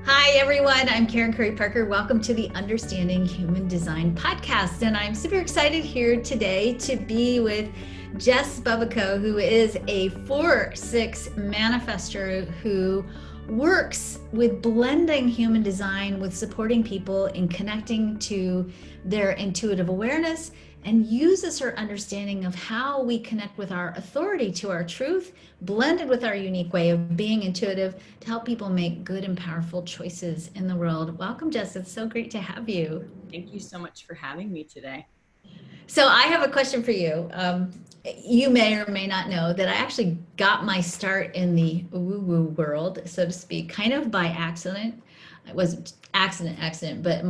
Hi, everyone. I'm Karen Curry Parker. Welcome to the Understanding Human Design podcast. And I'm super excited here today to be with Jess Bubbico, who is a 4/6 manifester who works with blending human design with supporting people in connecting to their intuitive awareness and uses her understanding of how we connect with our authority to our truth, blended with our unique way of being intuitive to help people make good and powerful choices in the world. Welcome, Jess. It's so great to have you. Thank you so much for having me today. So, I have a question for you. You may or may not know that I actually got my start in the woo woo world, so to speak, kind of by accident. It wasn't accident, but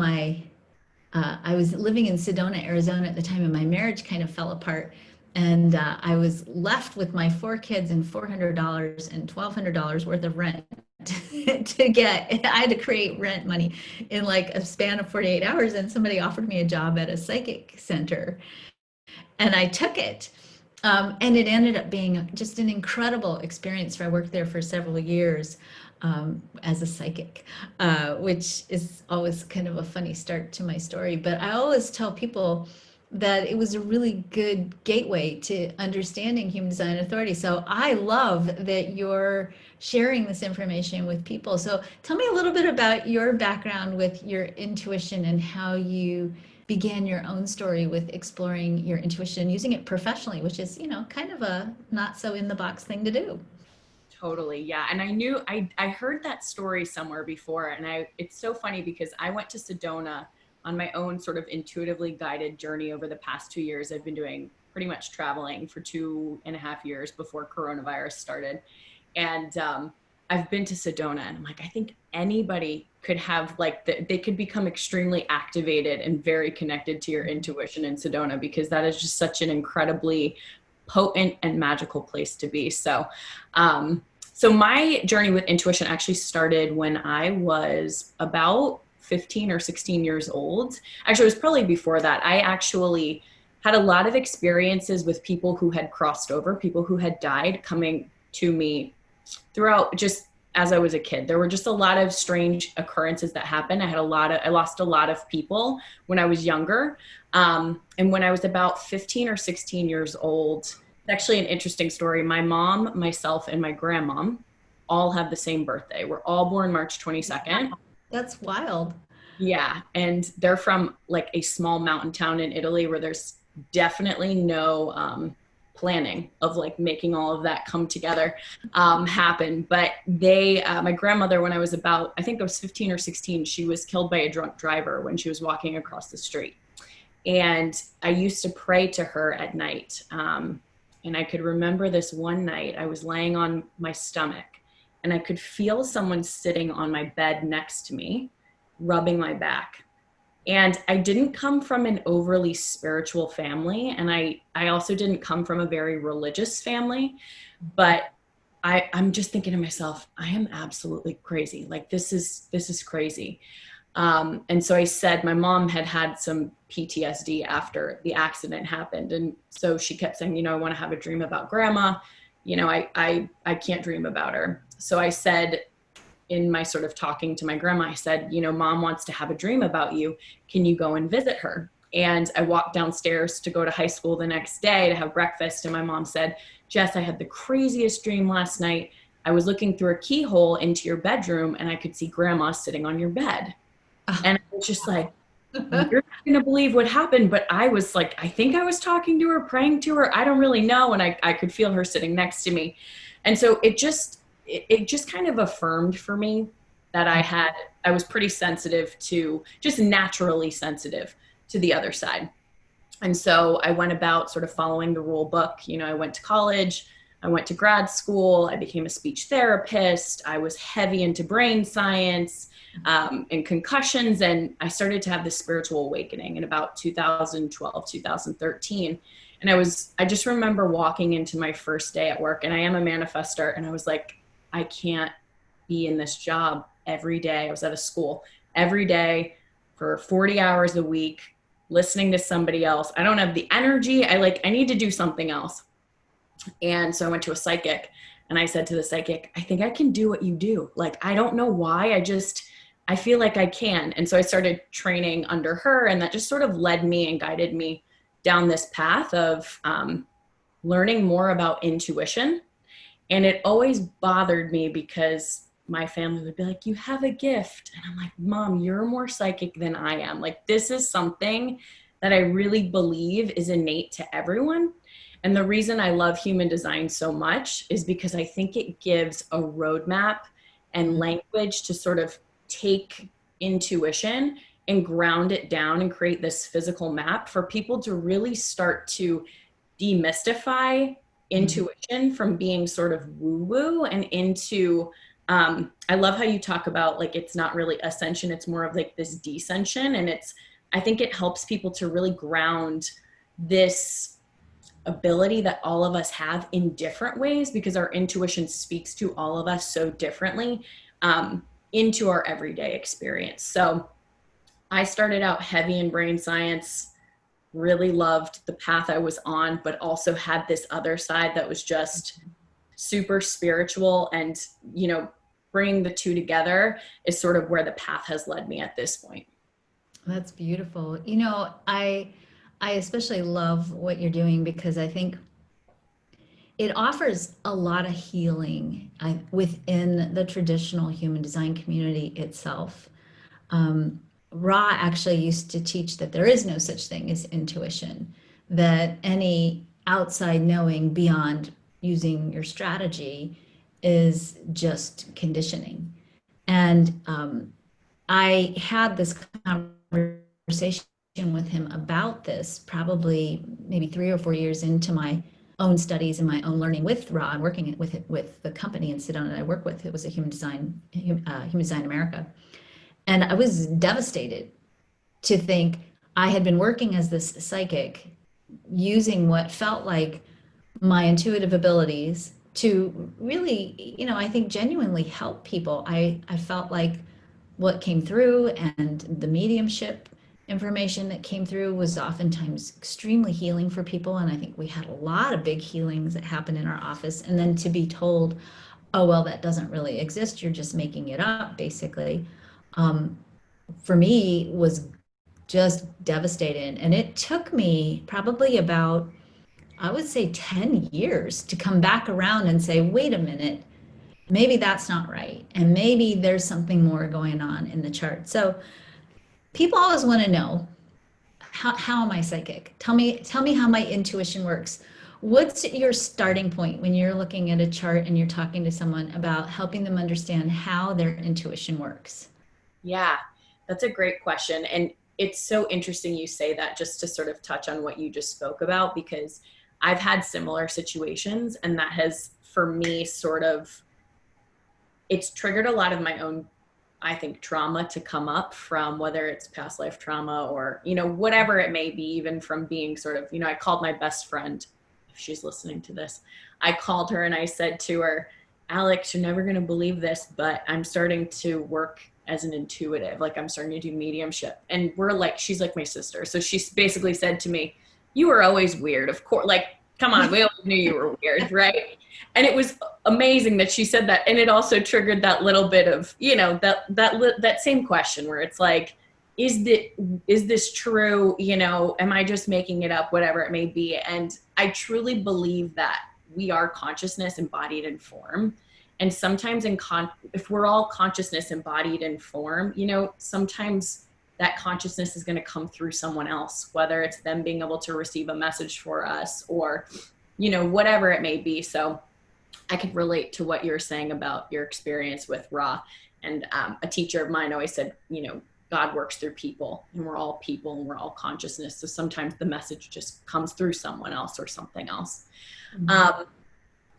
I was living in Sedona, Arizona at the time, and my marriage kind of fell apart. And I was left with my four kids and $400 and $1,200 worth of rent to get. I had to create rent money in like a span of 48 hours. And somebody offered me a job at a psychic center, and I took it. And it ended up being just an incredible experience. I worked there for several years as a psychic, which is always kind of a funny start to my story. But I always tell people that it was a really good gateway to understanding human design authority. So I love that you're sharing this information with people. So tell me a little bit about your background with your intuition and how you began your own story with exploring your intuition, using it professionally, which is, kind of a not so in the box thing to do. Totally. Yeah. And I heard that story somewhere before. And it's so funny because I went to Sedona on my own sort of intuitively guided journey over the past 2 years. I've been doing pretty much traveling for 2.5 years before coronavirus started. And I've been to Sedona and I'm like, I think anybody could have they could become extremely activated and very connected to your intuition in Sedona, because that is just such an incredibly potent and magical place to be. So my journey with intuition actually started when I was about 15 or 16 years old. Actually, it was probably before that. I actually had a lot of experiences with people who had crossed over, people who had died, coming to me throughout just as I was a kid. There were just a lot of strange occurrences that happened. I lost a lot of people when I was younger. And when I was about 15 or 16 years old, it's actually an interesting story. My mom, myself, and my grandmom all have the same birthday. We're all born March 22nd. That's wild. Yeah. And they're from like a small mountain town in Italy where there's definitely no planning of like making all of that come together happen. But my grandmother, when I was about, I think I was 15 or 16, she was killed by a drunk driver when she was walking across the street. And I used to pray to her at night. And I could remember this one night I was laying on my stomach and I could feel someone sitting on my bed next to me, rubbing my back. And I didn't come from an overly spiritual family. And I also didn't come from a very religious family, but I'm just thinking to myself, I am absolutely crazy. Like this is crazy. And so I said, my mom had had some PTSD after the accident happened. And so she kept saying, I want to have a dream about grandma. I can't dream about her. So I said, in my sort of talking to my grandma, I said, mom wants to have a dream about you. Can you go and visit her? And I walked downstairs to go to high school the next day to have breakfast. And my mom said, Jess, I had the craziest dream last night. I was looking through a keyhole into your bedroom and I could see grandma sitting on your bed. And I was just like, you're not going to believe what happened. But I was like, I think I was talking to her, praying to her. I don't really know. And I could feel her sitting next to me. And so it just kind of affirmed for me that I was pretty sensitive to, just naturally sensitive to the other side. And so I went about sort of following the rule book. I went to college, I went to grad school, I became a speech therapist. I was heavy into brain science and concussions. And I started to have this spiritual awakening in about 2012, 2013. And I just remember walking into my first day at work, and I am a manifester. And I was like, I can't be in this job every day. I was at a school every day for 40 hours a week, listening to somebody else. I don't have the energy. I need to do something else. And so I went to a psychic and I said to the psychic, I think I can do what you do. Like, I don't know why. I just I feel like I can. And so I started training under her, and that just sort of led me and guided me down this path of learning more about intuition. And it always bothered me because my family would be like, you have a gift. And I'm like, Mom, you're more psychic than I am. Like, this is something that I really believe is innate to everyone. And the reason I love human design so much is because I think it gives a roadmap and language to sort of take intuition and ground it down and create this physical map for people to really start to demystify intuition from being sort of woo woo and into I love how you talk about like it's not really ascension, it's more of like this descension. And it's, I think it helps people to really ground this ability that all of us have in different ways, because our intuition speaks to all of us so differently, into our everyday experience. So I started out heavy in brain science, really loved the path I was on, but also had this other side that was just super spiritual. And, you know, bringing the two together is sort of where the path has led me at this point. That's beautiful. You know, I especially love what you're doing because I think it offers a lot of healing within the traditional human design community itself. Ra actually used to teach that there is no such thing as intuition, that any outside knowing beyond using your strategy is just conditioning. And I had this conversation with him about this probably maybe 3 or 4 years into my own studies and my own learning with Ra and working with it with the company and Sedona that I work with. It was a Human Design America. And I was devastated to think I had been working as this psychic using what felt like my intuitive abilities to really, you know, I think genuinely help people. I felt like what came through and the mediumship information that came through was oftentimes extremely healing for people. And I think we had a lot of big healings that happened in our office. And then to be told, oh, well, that doesn't really exist, you're just making it up, basically, for me was just devastating. And it took me probably about, I would say, 10 years to come back around and say, wait a minute, maybe that's not right. And maybe there's something more going on in the chart. So people always want to know, how am I psychic? Tell me how my intuition works. What's your starting point when you're looking at a chart and you're talking to someone about helping them understand how their intuition works? Yeah, that's a great question. And it's so interesting you say that, just to sort of touch on what you just spoke about, because I've had similar situations, and that has, for me, sort of, it's triggered a lot of my own, I think, trauma to come up from, whether it's past life trauma or, you know, whatever it may be, even from being sort of, you know, I called my best friend, if she's listening to this, I called her and I said to her, Alex, you're never going to believe this, but I'm starting to work as an intuitive. Like, I'm starting to do mediumship. And we're like, she's like my sister. So she basically said to me, you were always weird. Of course, like, come on, we always knew you were weird, right? And it was amazing that she said that. And it also triggered that little bit of, you know, that same question where it's like, is this true? You know, am I just making it up? Whatever it may be. And I truly believe that we are consciousness embodied in form. And sometimes if we're all consciousness embodied in form, you know, sometimes that consciousness is going to come through someone else, whether it's them being able to receive a message for us or, you know, whatever it may be. So I could relate to what you're saying about your experience with Ra. And a teacher of mine always said, you know, God works through people, and we're all people and we're all consciousness. So sometimes the message just comes through someone else or something else. Mm-hmm.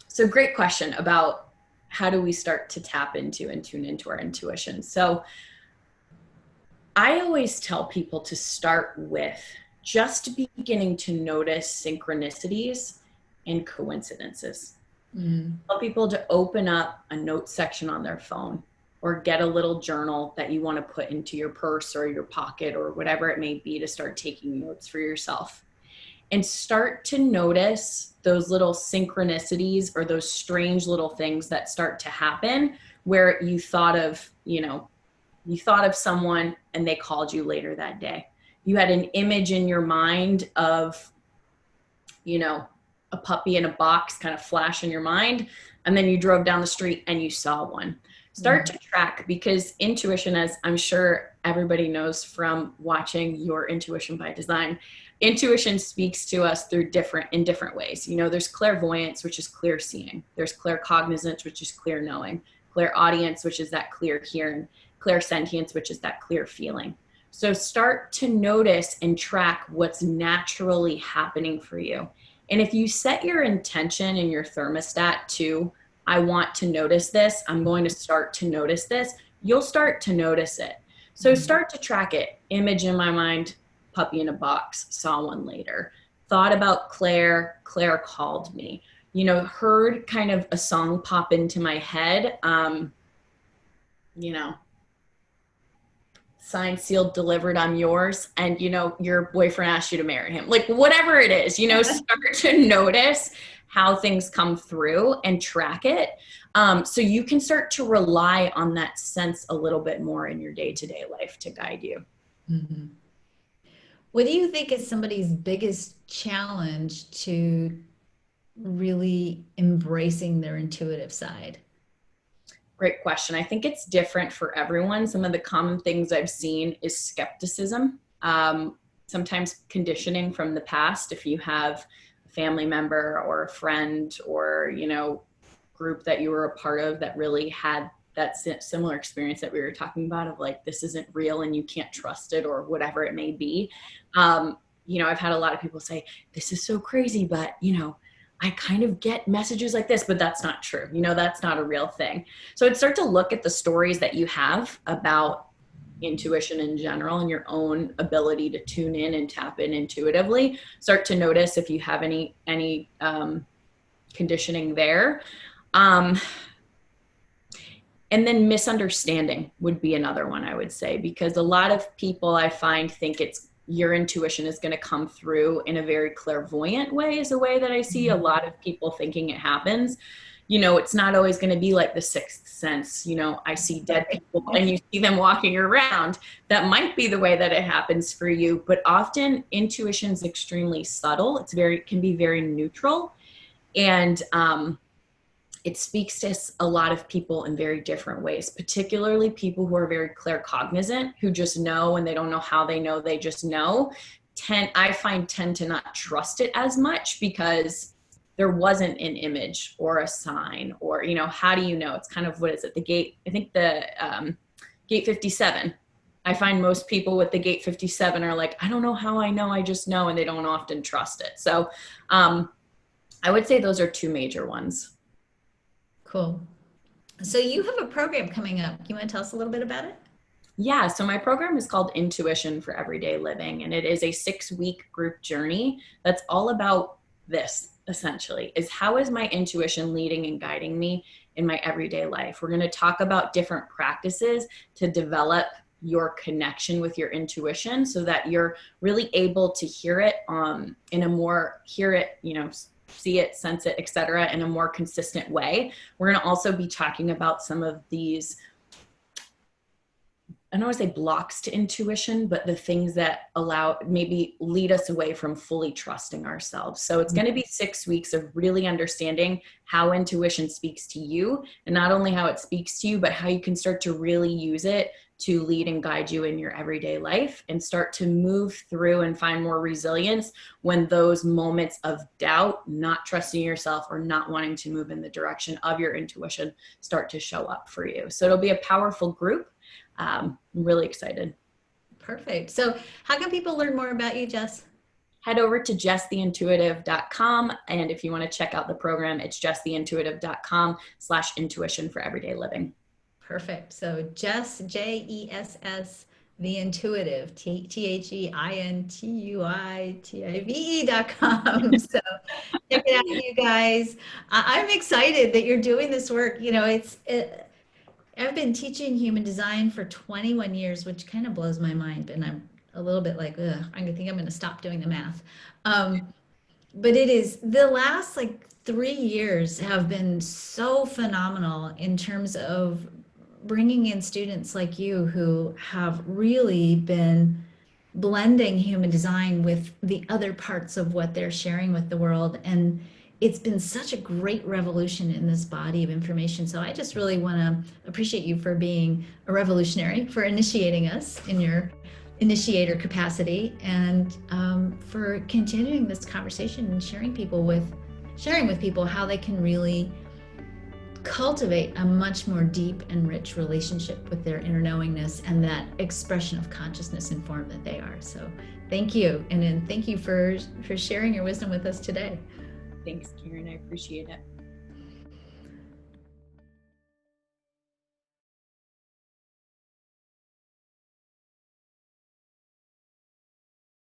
So great question about how do we start to tap into and tune into our intuition. So I always tell people to start with just beginning to notice synchronicities and coincidences. Tell people to open up a note section on their phone, or get a little journal that you want to put into your purse or your pocket or whatever it may be, to start taking notes for yourself. And start to notice those little synchronicities or those strange little things that start to happen where you thought of, you know, You thought of someone and they called you later that day. You had an image in your mind of, you know, a puppy in a box kind of flash in your mind. And then you drove down the street and you saw one. Start to track, because intuition, as I'm sure everybody knows from watching your Intuition by Design, intuition speaks to us through different ways. You know, there's clairvoyance, which is clear seeing. There's claircognizance, which is clear knowing. Clairaudience, which is that clear hearing. Clairsentience, which is that clear feeling. So start to notice and track what's naturally happening for you. And if you set your intention and your thermostat to, I want to notice this, I'm going to start to notice this, you'll start to notice it. So start to track it. Image in my mind, puppy in a box, saw one later. Thought about Claire, Claire called me. You know, heard kind of a song pop into my head. You know, signed, sealed, delivered, I'm yours. And, you know, your boyfriend asked you to marry him. Like, whatever it is, you know, start to notice how things come through and track it. So you can start to rely on that sense a little bit more in your day-to-day life to guide you. Mm-hmm. What do you think is somebody's biggest challenge to really embracing their intuitive side? Great question. I think it's different for everyone. Some of the common things I've seen is skepticism, sometimes conditioning from the past. If you have a family member or a friend or, you know, group that you were a part of that really had that similar experience that we were talking about of like, this isn't real and you can't trust it or whatever it may be. You know, I've had a lot of people say, this is so crazy, but, you know, I kind of get messages like this, but that's not true. You know, that's not a real thing. So I'd start to look at the stories that you have about intuition in general and your own ability to tune in and tap in intuitively. Start to notice if you have any conditioning there. And then misunderstanding would be another one, I would say, because a lot of people I find think it's your intuition is going to come through in a very clairvoyant way, is a way that I see a lot of people thinking it happens. You know, it's not always going to be like the sixth sense. You know, I see dead people and you see them walking around. That might be the way that it happens for you, but often intuition is extremely subtle. It can be very neutral. And it speaks to a lot of people in very different ways, particularly people who are very claircognizant, who just know and they don't know how they know, they just know. I find tend to not trust it as much because there wasn't an image or a sign or, you know, how do you know? It's kind of, what is it? The gate, I think the gate 57. I find most people with the gate 57 are like, I don't know how I know, I just know, and they don't often trust it. So I would say those are two major ones. Cool. So you have a program coming up. You want to tell us a little bit about it? Yeah, so my program is called Intuition for Everyday Living, and it is a 6-week group journey that's all about this, essentially, is how is my intuition leading and guiding me in my everyday life? We're going to talk about different practices to develop your connection with your intuition so that you're really able to hear it you know, see it, sense it, etc., in a more consistent way. We're going to also be talking about some of these, I don't want to say blocks to intuition, but the things that maybe lead us away from fully trusting ourselves. So it's going to be 6 weeks of really understanding how intuition speaks to you, and not only how it speaks to you, but how you can start to really use it to lead and guide you in your everyday life and start to move through and find more resilience when those moments of doubt, not trusting yourself, or not wanting to move in the direction of your intuition start to show up for you. So it'll be a powerful group. I'm really excited. Perfect. So how can people learn more about you, Jess? Head over to jesstheintuitive.com. And if you want to check out the program, it's jesstheintuitive.com/intuition for everyday living. Perfect. So Jess, Jess, the intuitive, THEINTUITIVE.com. So check it out, you guys. I'm excited that you're doing this work. You know, I've been teaching human design for 21 years, which kind of blows my mind. And I'm a little bit like, ugh, I think I'm going to stop doing the math. But it is the last like 3 years have been so phenomenal in terms of bringing in students like you who have really been blending human design with the other parts of what they're sharing with the world. And it's been such a great revolution in this body of information. So I just really want to appreciate you for being a revolutionary, for initiating us in your initiator capacity, and for continuing this conversation and sharing with people how they can really cultivate a much more deep and rich relationship with their inner knowingness and that expression of consciousness and form that they are. So thank you. And then thank you for sharing your wisdom with us today. Thanks, Karen. I appreciate it.